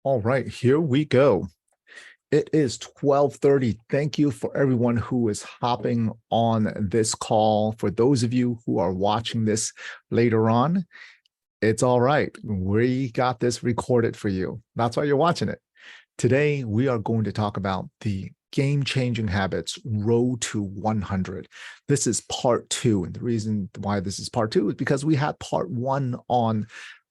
All right, here we go. It is 12:30. Thank you for everyone who is hopping on this call. For those of you who are watching this later on, it's all right. We got this recorded for you. That's why you're watching it. Today, we are going to talk about the game-changing habits road to 100. This is part two. And the reason why this is part two is because we had part one on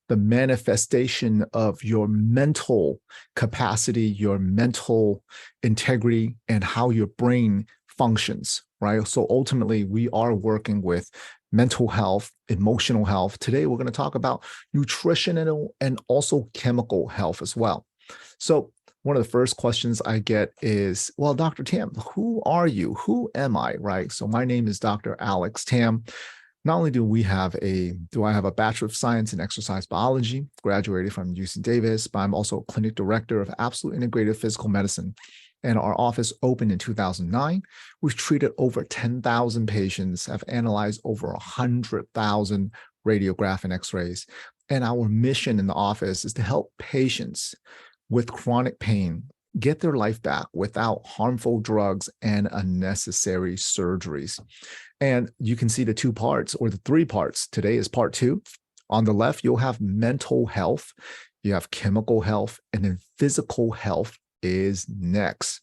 the manifestation of your mental capacity, your mental integrity, and how your brain functions, right? So ultimately, we are working with mental health, emotional health. Today, we're going to talk about nutrition and also chemical health as well. So one of the first questions I get is, well, Dr. Tam, who are you? Who am I, right? So my name is Dr. Alex Tam. Not only do I have a Bachelor of Science in Exercise Biology, graduated from UC Davis, but I'm also a clinic director of Absolute Integrative Physical Medicine. And our office opened in 2009. We've treated over 10,000 patients, have analyzed over 100,000 radiograph and x-rays. And our mission in the office is to help patients with chronic pain get their life back without harmful drugs and unnecessary surgeries. And you can see the two parts or the three parts. Today is part two. On the left, you'll have mental health, you have chemical health, and then physical health is next.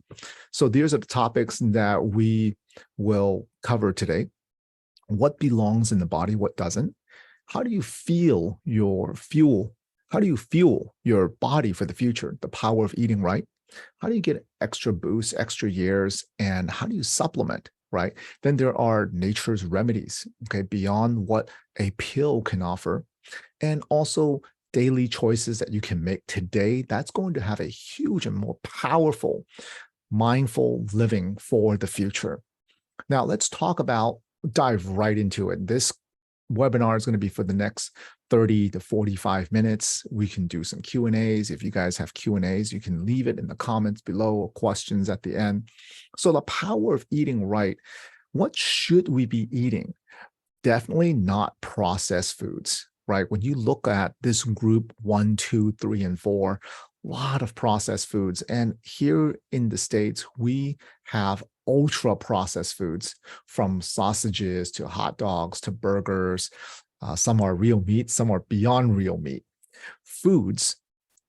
So these are the topics that we will cover today. What belongs in the body, what doesn't? How do you feel your fuel? How do you fuel your body for the future? The power of eating right. How do you get extra boosts, extra years, and how do you supplement, right? Then there are nature's remedies, okay, beyond what a pill can offer, and also daily choices that you can make today. That's going to have a huge and more powerful, mindful living for the future. Now, let's dive right into it. This webinar is going to be for the next 30 to 45 minutes. We can do some Q&As. If you guys have Q&As, you can leave it in the comments below or questions at the end. So the power of eating right. What should we be eating? Definitely not processed foods, right? When you look at this group 1, 2, 3, and 4, a lot of processed foods. And here in the States, we have ultra processed foods, from sausages to hot dogs to burgers. Some are real meat, some are beyond real meat. Foods,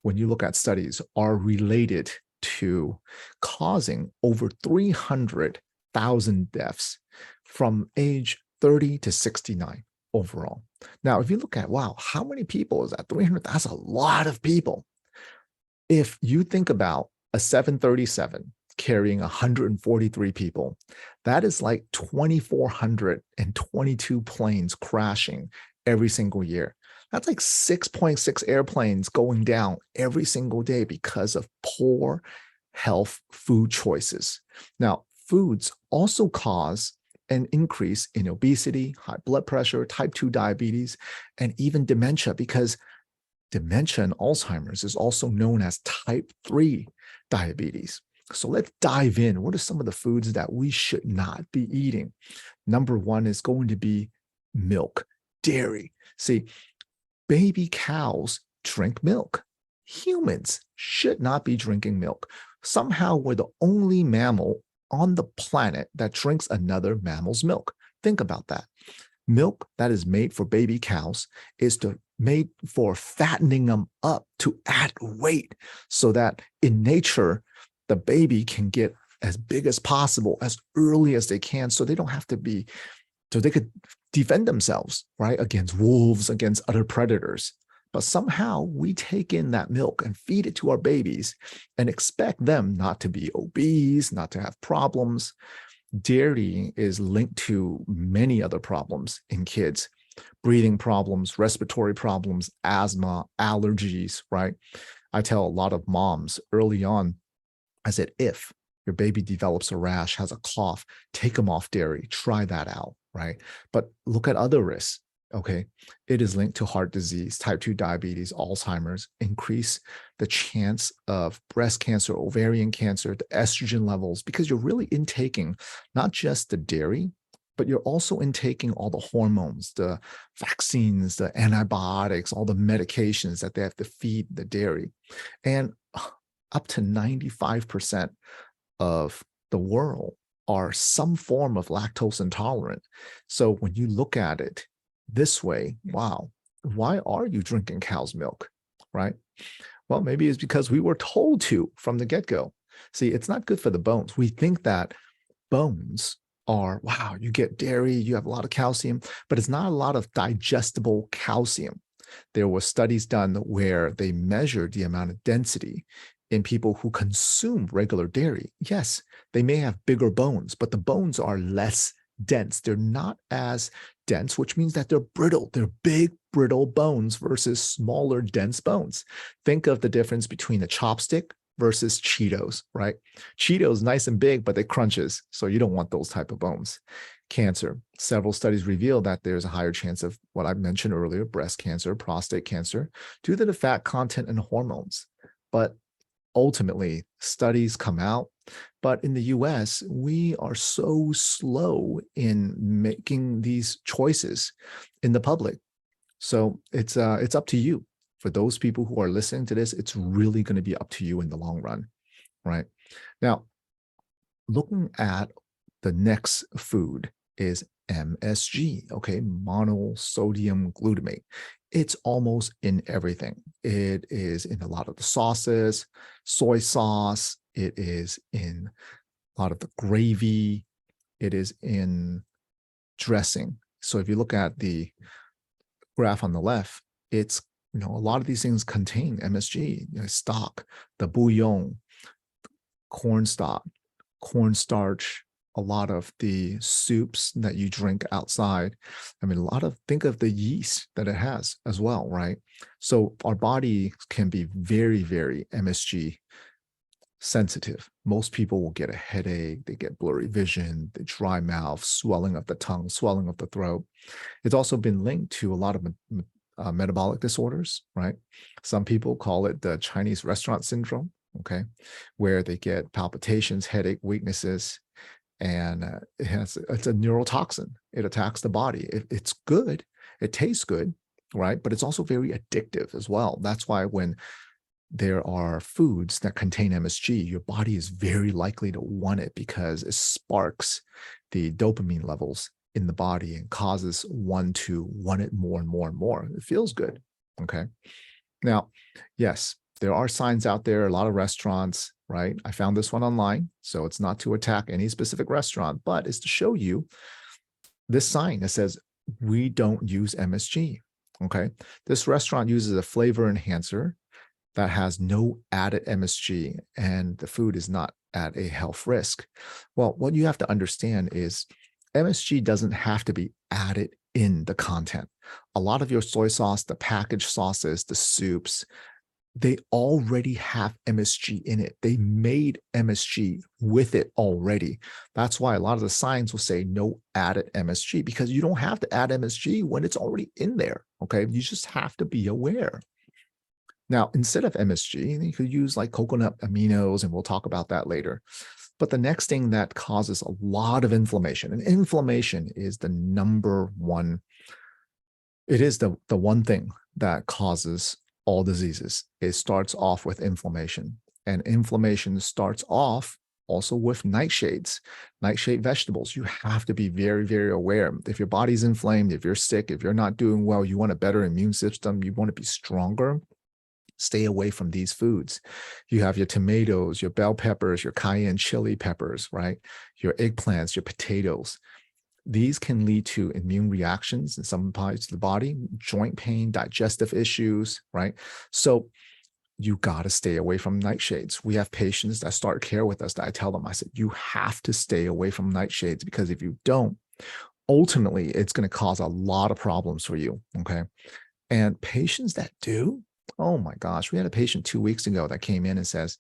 when you look at studies, are related to causing over 300,000 deaths from age 30 to 69 overall. Now, if you look at, wow, how many people is that? 300, that's a lot of people. If you think about a 737 carrying 143 people, that is like 2,422 planes crashing every single year. That's like 6.6 airplanes going down every single day because of poor health food choices. Now, foods also cause an increase in obesity, high blood pressure, type 2 diabetes, and even dementia, because dementia and Alzheimer's is also known as type 3 diabetes. So let's dive in. What are some of the foods that we should not be eating? Number one is going to be milk, dairy. See, baby cows drink milk. Humans should not be drinking milk. Somehow we're the only mammal on the planet that drinks another mammal's milk. Think about that. Milk that is made for baby cows is made for fattening them up to add weight, so that in nature, the baby can get as big as possible as early as they can, so they don't have to be, so they could defend themselves, right, against wolves, against other predators. But somehow we take in that milk and feed it to our babies and expect them not to be obese, not to have problems. Dairy is linked to many other problems in kids: breathing problems, respiratory problems, asthma, allergies, right? I tell a lot of moms early on, I said, if your baby develops a rash, has a cough, take them off dairy, try that out, right? But look at other risks, okay? It is linked to heart disease, type 2 diabetes, Alzheimer's, increase the chance of breast cancer, ovarian cancer, the estrogen levels, because you're really intaking not just the dairy, but you're also intaking all the hormones, the vaccines, the antibiotics, all the medications that they have to feed the dairy. And up to 95% of the world are some form of lactose intolerant. So when you look at it this way, wow, why are you drinking cow's milk, right? Well, maybe it's because we were told to from the get-go. See, it's not good for the bones. We think that bones are, wow, you get dairy, you have a lot of calcium, but it's not a lot of digestible calcium. There were studies done where they measured the amount of density in people who consume regular dairy. Yes, they may have bigger bones, but the bones are less dense. They're not as dense, which means that they're brittle. They're big, brittle bones versus smaller, dense bones. Think of the difference between a chopstick versus Cheetos, right? Cheetos, nice and big, but they crunches. So you don't want those type of bones. Cancer. Several studies reveal that there's a higher chance of what I mentioned earlier, breast cancer, prostate cancer, due to the fat content and hormones. But ultimately, studies come out. But in the US, we are so slow in making these choices in the public. So it's up to you. For those people who are listening to this, it's really going to be up to you in the long run, right? Now, looking at the next food is MSG, okay, monosodium glutamate. It's almost in everything. It is in a lot of the sauces, soy sauce. It is in a lot of the gravy. It is in dressing. So if you look at the graph on the left, it's, a lot of these things contain MSG, stock, the bouillon, corn stock, cornstarch, a lot of the soups that you drink outside. I mean, think of the yeast that it has as well, right? So our body can be very, very MSG sensitive. Most people will get a headache, they get blurry vision, the dry mouth, swelling of the tongue, swelling of the throat. It's also been linked to a lot of metabolic disorders, right? Some people call it the Chinese restaurant syndrome, okay, where they get palpitations, headache, weaknesses, and it's a neurotoxin. It attacks the body. It's good. It tastes good, right? But it's also very addictive as well. That's why when there are foods that contain MSG, your body is very likely to want it because it sparks the dopamine levels in the body and causes one to want it more and more and more. It feels good. Okay. Now, yes, there are signs out there, a lot of restaurants, right? I found this one online. So it's not to attack any specific restaurant, but it's to show you this sign that says, we don't use MSG. Okay. This restaurant uses a flavor enhancer that has no added MSG, and the food is not at a health risk. Well, what you have to understand is MSG doesn't have to be added in the content. A lot of your soy sauce, the packaged sauces, the soups, they already have MSG in it. They made MSG with it already. That's why a lot of the signs will say no added MSG, because you don't have to add MSG when it's already in there, okay? You just have to be aware. Now, instead of MSG, you could use like coconut aminos, and we'll talk about that later. But the next thing that causes a lot of inflammation, and inflammation is the number one, it is the one thing that causes all diseases. It starts off with inflammation, and inflammation starts off also with nightshades, nightshade vegetables. You have to be very, very aware. If your body's inflamed, if you're sick, if you're not doing well, you want a better immune system, you want to be stronger, stay away from these foods. You have your tomatoes, your bell peppers, your cayenne chili peppers, right? Your eggplants, your potatoes. These can lead to immune reactions in some parts of the body, joint pain, digestive issues, right? So you got to stay away from nightshades. We have patients that start care with us that I tell them, I said, you have to stay away from nightshades, because if you don't, ultimately, it's going to cause a lot of problems for you, okay? And patients that do, oh my gosh, we had a patient 2 weeks ago that came in and says,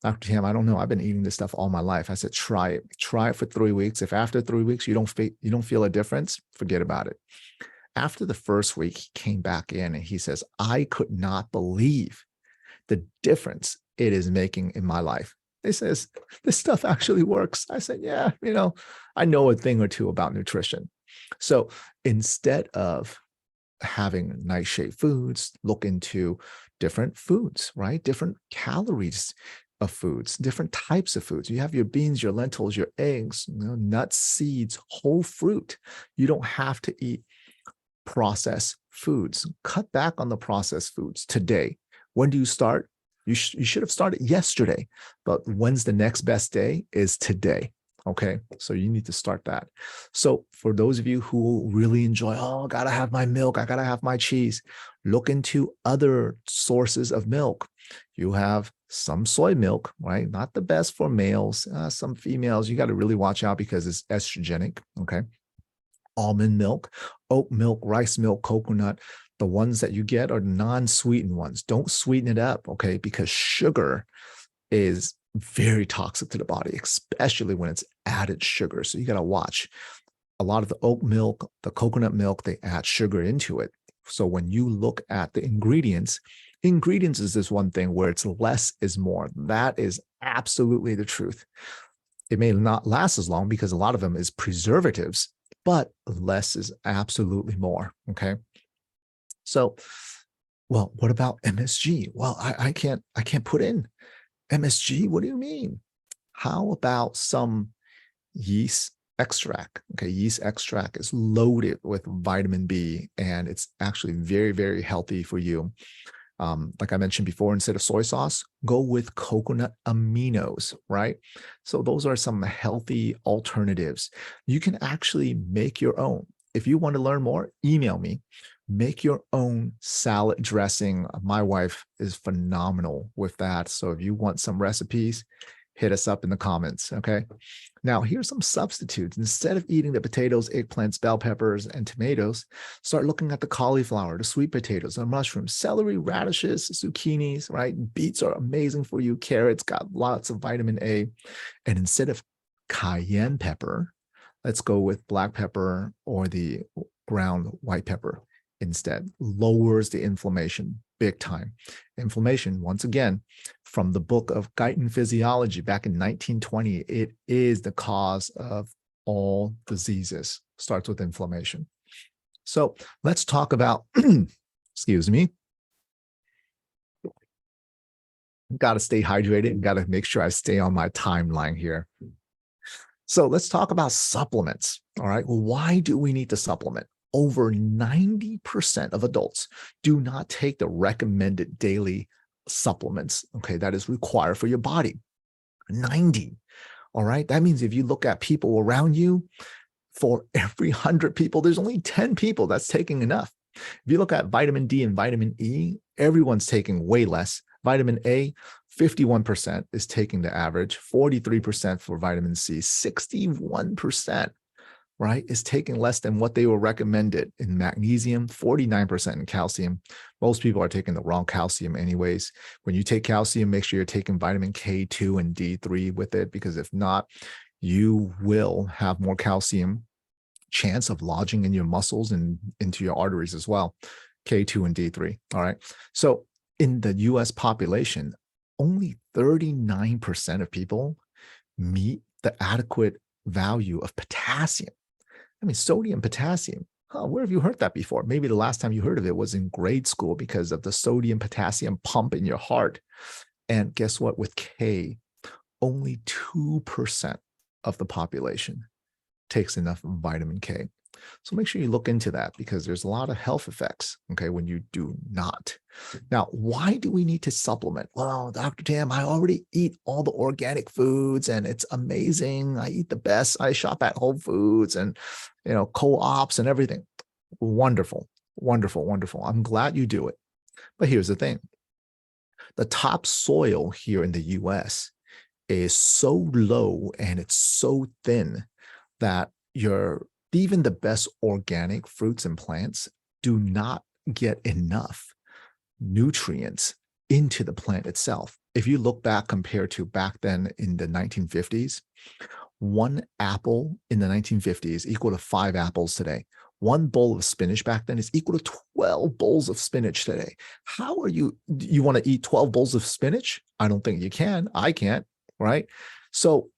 Dr. Tim, I don't know, I've been eating this stuff all my life. I said, try it for 3 weeks. If after 3 weeks you don't feel a difference, forget about it. After the first week, he came back in and he says, I could not believe the difference it is making in my life. He says, this stuff actually works. I said, yeah, I know a thing or two about nutrition. So instead of having nightshade foods, look into different foods, right? Different calories of foods, different types of foods. You have your beans, your lentils, your eggs, nuts, seeds, whole fruit. You don't have to eat processed foods. Cut back on the processed foods today. When do you start? You should have started yesterday, but when's the next best day is today. Okay, so you need to start that. So for those of you who really enjoy, oh, gotta have my milk, I gotta have my cheese, look into other sources of milk. You have some soy milk, right? Not the best for males. Some females, you got to really watch out because it's estrogenic. Okay, almond milk, oat milk, rice milk, coconut. The ones that you get are non-sweetened ones. Don't sweeten it up, okay? Because sugar is very toxic to the body, especially when it's added sugar. So you got to watch. A lot of the oat milk, the coconut milk, they add sugar into it. So when you look at the ingredients is this one thing where it's less is more. That is absolutely the truth. It may not last as long because a lot of them is preservatives, but less is absolutely more. Okay. So, well, what about MSG? Well, I can't put in MSG. What do you mean? How about some yeast extract? Okay, yeast extract is loaded with vitamin B, and it's actually very, very healthy for you. Like I mentioned before, instead of soy sauce, go with coconut aminos, right? So those are some healthy alternatives. You can actually make your own. If you want to learn more, email me. Make your own salad dressing. My wife is phenomenal with that. So if you want some recipes, hit us up in the comments, okay? Now, here's some substitutes. Instead of eating the potatoes, eggplants, bell peppers, and tomatoes, start looking at the cauliflower, the sweet potatoes, the mushrooms, celery, radishes, zucchinis, right? Beets are amazing for you. Carrots got lots of vitamin A. And instead of cayenne pepper, let's go with black pepper or the ground white pepper instead. Lowers the inflammation big time. Inflammation, once again, from the book of Guyton Physiology back in 1920, it is the cause of all diseases. Starts with inflammation. So let's talk about, excuse me, got to stay hydrated and got to make sure I stay on my timeline here. So let's talk about supplements. All right. Well, why do we need to supplement? Over 90% of adults do not take the recommended daily supplements, okay, that is required for your body. 90. All right. That means if you look at people around you, for every 100 people, there's only 10 people that's taking enough. If you look at vitamin D and vitamin E, everyone's taking way less. Vitamin A, 51% is taking the average, 43% for vitamin C, 61%, right, is taking less than what they were recommended. In magnesium, 49% in calcium. Most people are taking the wrong calcium anyways. When you take calcium, make sure you're taking vitamin K2 and D3 with it, because if not, you will have more calcium chance of lodging in your muscles and into your arteries as well. K2 and D3. All right. So in the US population, only 39% of people meet the adequate value of potassium. I mean, sodium, potassium. Where have you heard that before? Maybe the last time you heard of it was in grade school because of the sodium potassium pump in your heart. And guess what? With K, only 2% of the population takes enough vitamin K. So make sure you look into that because there's a lot of health effects, okay, when you do not. Now, why do we need to supplement? Well, Dr. Tam, I already eat all the organic foods and it's amazing. I eat the best. I shop at Whole Foods and, co-ops and everything. Wonderful, wonderful, wonderful. I'm glad you do it. But here's the thing. The top soil here in the US is so low and it's so thin that even the best organic fruits and plants do not get enough nutrients into the plant itself. If you look back compared to back then in the 1950s, one apple in the 1950s equal to 5 apples today. One bowl of spinach back then is equal to 12 bowls of spinach today. You want to eat 12 bowls of spinach? I don't think you can. I can't. right? So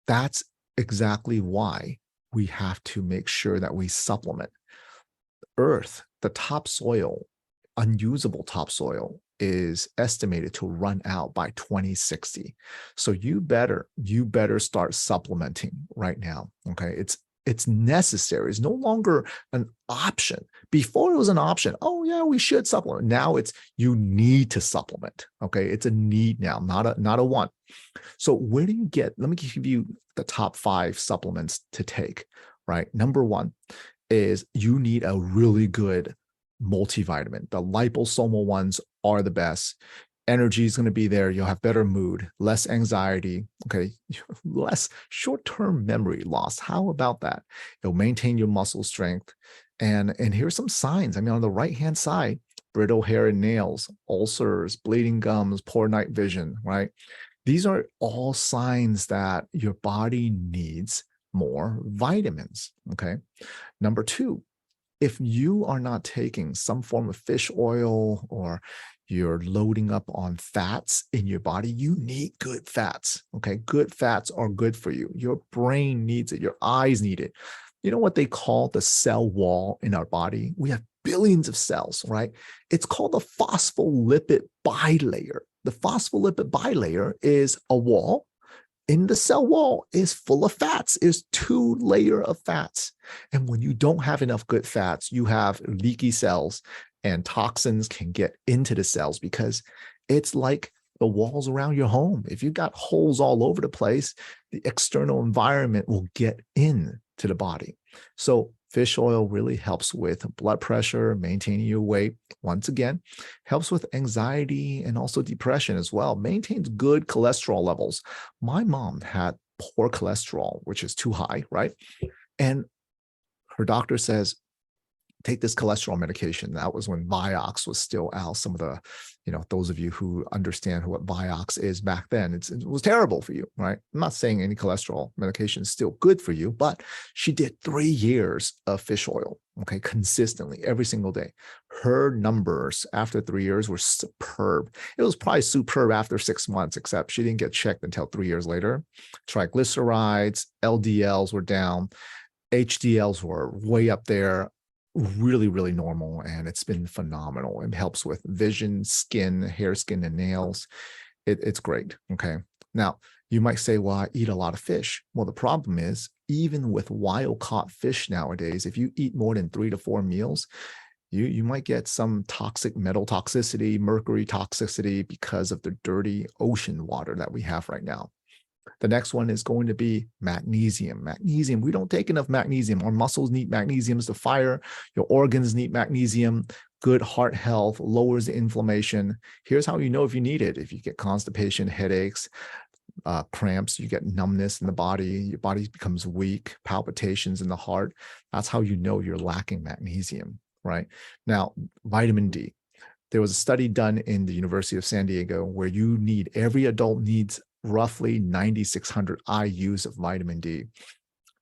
that's exactly why we have to make sure that we supplement. Earth, the topsoil, unusable topsoil, is estimated to run out by 2060. So you better start supplementing right now. Okay. It's necessary. It's no longer an option. Before it was an option. Oh yeah, we should supplement. Now it's you need to supplement. Okay. It's a need now, not a want. So where do you get? Let me give you the top 5 supplements to take. Right. Number 1 is you need a really good multivitamin. The liposomal ones are the best. Energy is going to be there. You'll have better mood, less anxiety, okay, less short-term memory loss. How about that? It'll maintain your muscle strength. And here's some signs. I mean, on the right-hand side, brittle hair and nails, ulcers, bleeding gums, poor night vision, right? These are all signs that your body needs more vitamins, okay? Number 2, if you are not taking some form of fish oil or you're loading up on fats in your body, you need good fats. Okay. Good fats are good for you. Your brain needs it. Your eyes need it. You know what they call the cell wall in our body? We have billions of cells, right? It's called the phospholipid bilayer. The phospholipid bilayer is a wall. In the cell wall is full of fats. Is 2 layers of fats. And when you don't have enough good fats, you have leaky cells and toxins can get into the cells because it's like the walls around your home. If you've got holes all over the place, the external environment will get into the body. So fish oil really helps with blood pressure, maintaining your weight. Once again, helps with anxiety and also depression as well. Maintains good cholesterol levels. My mom had poor cholesterol, which is too high, right? And her doctor says, take this cholesterol medication. That was when Vioxx was still out. Some of the, those of you who understand what Vioxx is back then, it was terrible for you, right? I'm not saying any cholesterol medication is still good for you, but she did 3 years of fish oil, okay, consistently every single day. Her numbers after 3 years were superb. It was probably superb after 6 months, except she didn't get checked until 3 years later. Triglycerides, LDLs were down. HDLs were way up there, really, really normal, and it's been phenomenal. It helps with vision, skin, hair, skin, and nails. It's great. Okay. Now, you might say, well, I eat a lot of fish. Well, the problem is, even with wild-caught fish nowadays, if you eat more than 3 to 4 meals, you might get some toxic metal toxicity, mercury toxicity because of the dirty ocean water that we have right now. The next one is going to be magnesium. Magnesium, we don't take enough magnesium. Our muscles need magnesium to fire. Your organs need magnesium. Good heart health, lowers the inflammation. Here's how you know if you need it. If you get constipation, headaches, cramps, you get numbness in the body, your body becomes weak, palpitations in the heart. That's how you know you're lacking magnesium, right? Now, vitamin D. There was a study done in the University of San Diego where every adult needs roughly 9,600 IUs of vitamin D.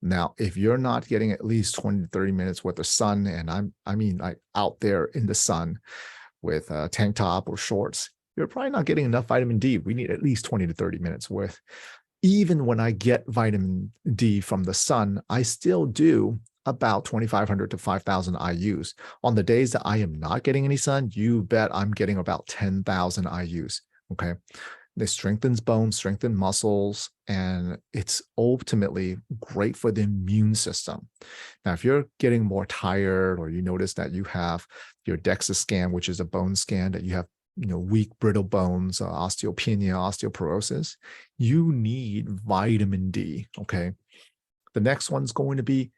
Now, if you're not getting at least 20 to 30 minutes worth of sun, and I mean like out there in the sun with a tank top or shorts, you're probably not getting enough vitamin D. We need at least 20 to 30 minutes worth. Even when I get vitamin D from the sun, I still do about 2,500 to 5,000 IUs. On the days that I am not getting any sun, you bet I'm getting about 10,000 IUs. Okay. It strengthens bones, strengthens muscles, and it's ultimately great for the immune system. Now, if you're getting more tired or you notice that you have your DEXA scan, which is a bone scan, that you have weak, brittle bones, osteopenia, osteoporosis, you need vitamin D, okay? The next one's going to be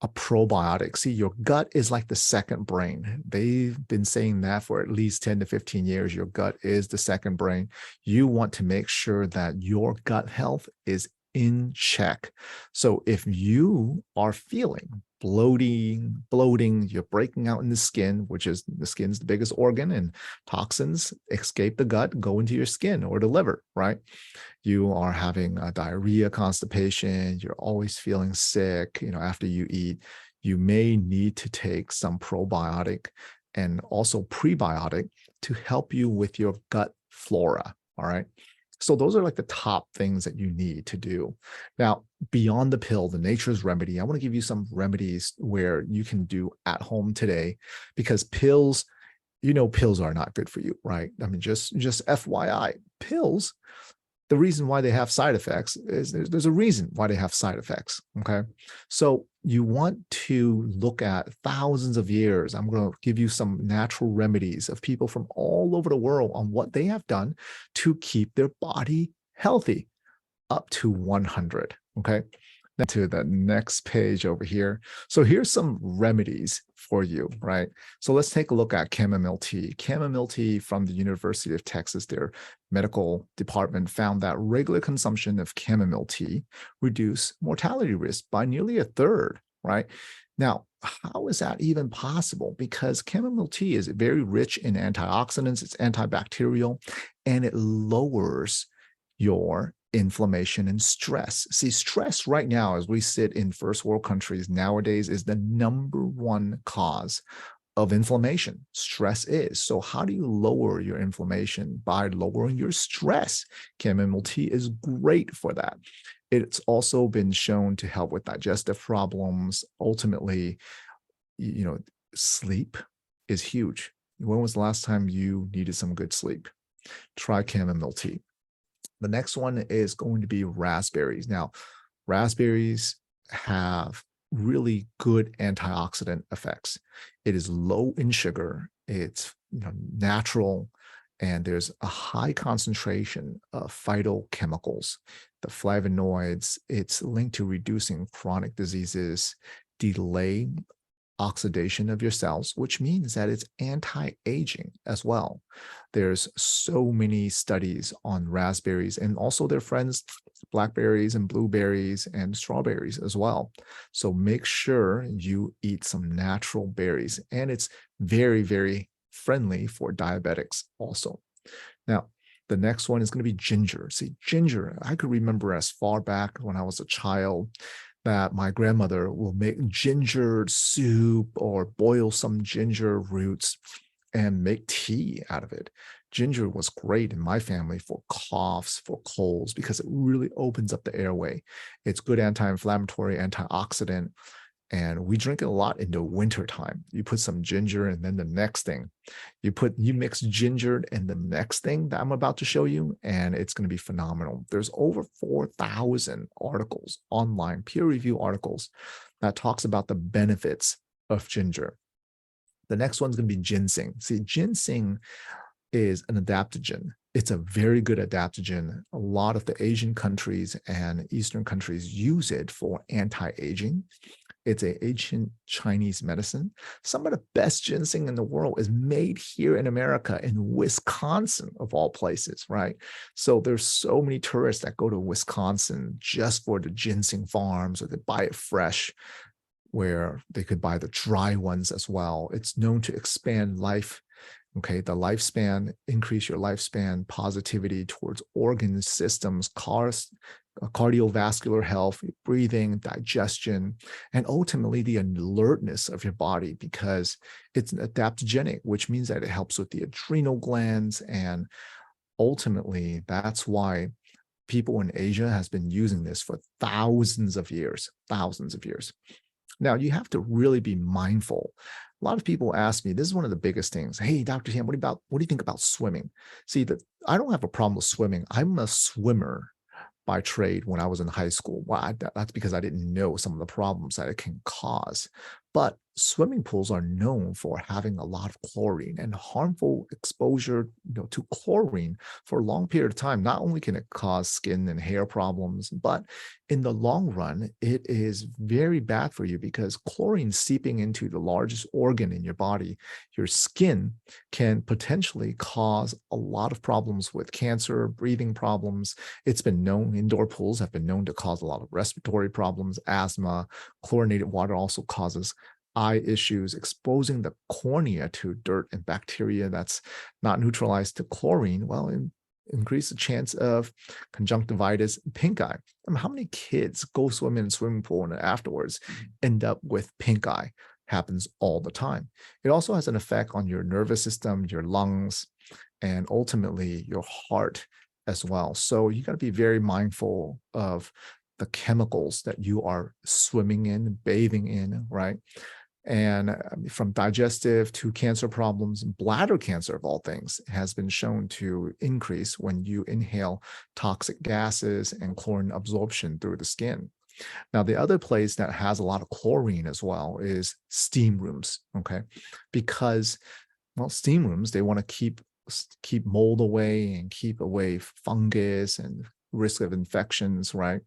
a probiotic. See, your gut is like the second brain. They've been saying that for at least 10 to 15 years. Your gut is the second brain. You want to make sure that your gut health is in check. So if you are feeling bloating, you're breaking out in the skin, which is the skin's the biggest organ, and toxins escape the gut, go into your skin or the liver, right? You are having diarrhea, constipation, you're always feeling sick, after you eat, you may need to take some probiotic and also prebiotic to help you with your gut flora, all right? So those are like the top things that you need to do. Now, beyond the pill, the nature's remedy, I want to give you some remedies where you can do at home today, because pills, pills are not good for you, right? I mean, just FYI, pills, the reason why they have side effects is there's a reason why they have side effects. Okay. So you want to look at thousands of years. I'm going to give you some natural remedies of people from all over the world on what they have done to keep their body healthy up to 100. Okay. Now to the next page over here. So here's some remedies for you, right? So let's take a look at chamomile tea. Chamomile tea from the University of Texas, their medical department found that regular consumption of chamomile tea reduced mortality risk by nearly a third, right? Now, how is that even possible? Because chamomile tea is very rich in antioxidants, it's antibacterial, and it lowers your inflammation and stress. See, stress right now, as we sit in first world countries nowadays, is the number one cause of inflammation. Stress is. So how do you lower your inflammation? By lowering your stress. Chamomile tea is great for that. It's also been shown to help with digestive problems. Ultimately, sleep is huge. When was the last time you needed some good sleep? Try chamomile tea. The next one is going to be raspberries. Now, raspberries have really good antioxidant effects. It is low in sugar, it's natural, and there's a high concentration of phytochemicals, the flavonoids. It's linked to reducing chronic diseases, delay oxidation of your cells, which means that it's anti-aging as well. There's so many studies on raspberries and also their friends, blackberries and blueberries and strawberries as well. So make sure you eat some natural berries, and it's very, very friendly for diabetics also. Now, the next one is going to be ginger. See, ginger, I could remember as far back when I was a child that my grandmother will make ginger soup or boil some ginger roots and make tea out of it. Ginger was great in my family for coughs, for colds, because it really opens up the airway. It's good anti-inflammatory, antioxidant, and we drink it a lot in the winter time. You put some ginger, and then the next thing, you mix ginger and the next thing that I'm about to show you, and it's going to be phenomenal. There's over 4,000 articles online, peer review articles, that talks about the benefits of ginger. The next one's going to be ginseng. See, ginseng is an adaptogen. It's a very good adaptogen. A lot of the Asian countries and Eastern countries use it for anti-aging. It's an ancient Chinese medicine. Some of the best ginseng in the world is made here in America, in Wisconsin, of all places, right? So there's so many tourists that go to Wisconsin just for the ginseng farms, or they buy it fresh, where they could buy the dry ones as well. It's known to expand life. Okay, the lifespan, increase your lifespan, positivity towards organ systems, cardiovascular health, breathing, digestion, and ultimately the alertness of your body, because it's adaptogenic, which means that it helps with the adrenal glands. And ultimately, that's why people in Asia has been using this for thousands of years, thousands of years. Now, you have to really be mindful. A lot of people ask me, this is one of the biggest things. Hey, Dr. Tam, what do you think about swimming? See, I don't have a problem with swimming. I'm a swimmer by trade when I was in high school. Well, that's because I didn't know some of the problems that it can cause. But swimming pools are known for having a lot of chlorine, and harmful exposure to chlorine for a long period of time. Not only can it cause skin and hair problems, but in the long run, it is very bad for you, because chlorine seeping into the largest organ in your body, your skin, can potentially cause a lot of problems with cancer, breathing problems. It's been known, indoor pools have been known to cause a lot of respiratory problems, asthma. Chlorinated water also causes eye issues, exposing the cornea to dirt and bacteria that's not neutralized to chlorine. Well, increase the chance of conjunctivitis, pink eye. I mean, how many kids go swim in a swimming pool and afterwards end up with pink eye? Happens all the time. It also has an effect on your nervous system, your lungs, and ultimately your heart as well. So you got to be very mindful of the chemicals that you are swimming in, bathing in, right? And from digestive to cancer problems, bladder cancer of all things has been shown to increase when you inhale toxic gases and chlorine absorption through the skin. Now, the other place that has a lot of chlorine as well is steam rooms, okay? Because, well, steam rooms, they want to keep mold away and keep away fungus and risk of infections, right?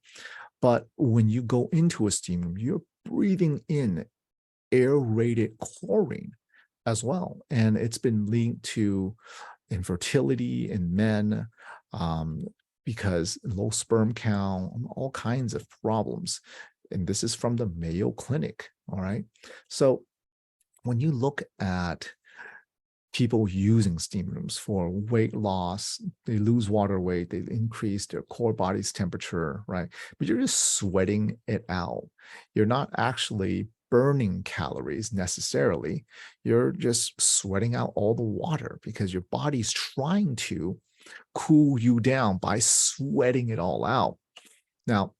But when you go into a steam room, you're breathing in aerated chlorine as well. And it's been linked to infertility in men, because low sperm count, all kinds of problems. And this is from the Mayo Clinic. All right. So when you look at people using steam rooms for weight loss, they lose water weight, they increase their core body's temperature, right? But you're just sweating it out. You're not actually burning calories necessarily. You're just sweating out all the water because your body's trying to cool you down by sweating it all out. Now,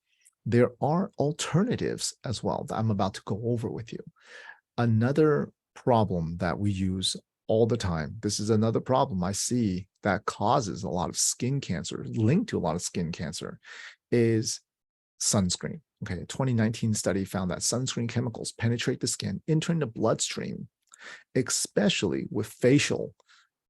there are alternatives as well that I'm about to go over with you. Another problem that we use all the time, this is another problem I see that causes a lot of skin cancer, linked to a lot of skin cancer, is sunscreen. Okay, a 2019 study found that sunscreen chemicals penetrate the skin, entering the bloodstream, especially with facial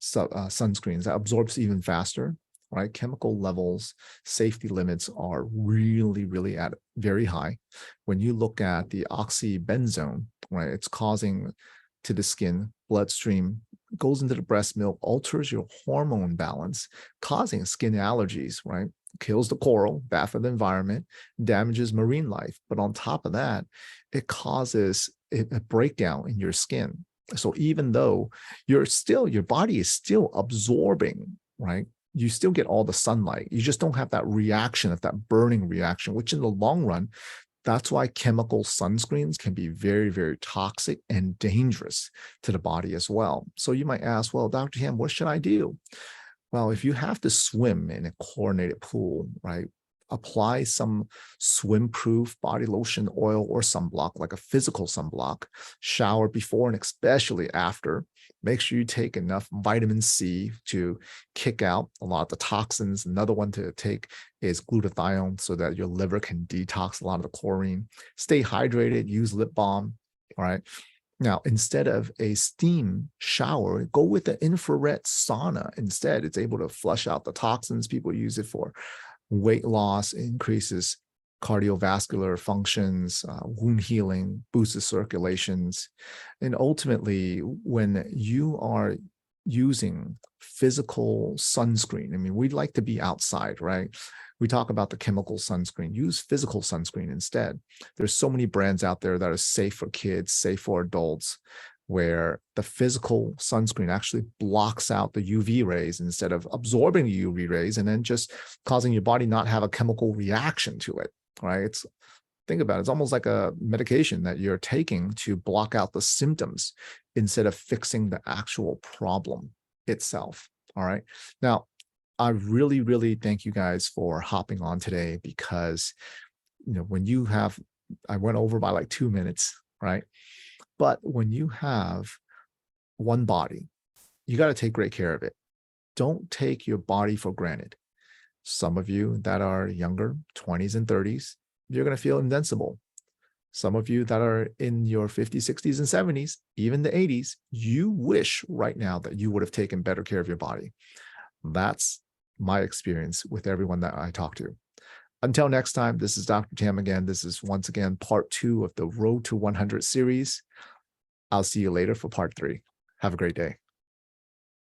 sunscreens that absorbs even faster, right? Chemical levels, safety limits are really, really at very high. When you look at the oxybenzone, right, it's causing to the skin, bloodstream, goes into the breast milk, alters your hormone balance, causing skin allergies, right? Kills the coral, bad for the environment, damages marine life. But on top of that, it causes a breakdown in your skin. So even though your body is still absorbing, right? You still get all the sunlight. You just don't have that reaction of that burning reaction, which in the long run, that's why chemical sunscreens can be very, very toxic and dangerous to the body as well. So you might ask, well, Dr. Ham, what should I do? Well, if you have to swim in a chlorinated pool, right, apply some swim-proof body lotion, oil, or sunblock, like a physical sunblock. Shower before and especially after. Make sure you take enough vitamin C to kick out a lot of the toxins. Another one to take is glutathione so that your liver can detox a lot of the chlorine. Stay hydrated, use lip balm, all right? Now, instead of a steam shower, go with the infrared sauna instead. It's able to flush out the toxins. People use it for weight loss, increases cardiovascular functions, wound healing, boosted circulations. And ultimately, when you are using physical sunscreen, I mean, we'd like to be outside, right? We talk about the chemical sunscreen. Use physical sunscreen instead. There's so many brands out there that are safe for kids, safe for adults, where the physical sunscreen actually blocks out the UV rays instead of absorbing the UV rays and then just causing your body not have a chemical reaction to it, right? Think about it. It's almost like a medication that you're taking to block out the symptoms instead of fixing the actual problem itself, all right? Now, I really, really thank you guys for hopping on today because, when you have, I went over by like 2 minutes, right? But when you have one body, you got to take great care of it. Don't take your body for granted. Some of you that are younger, 20s and 30s, you're going to feel invincible. Some of you that are in your 50s, 60s, and 70s, even the 80s, you wish right now that you would have taken better care of your body. That's my experience with everyone that I talk to. Until next time, this is Dr. Tam again. This is once again part 2 of the Road to 100 series. I'll see you later for part 3. Have a great day.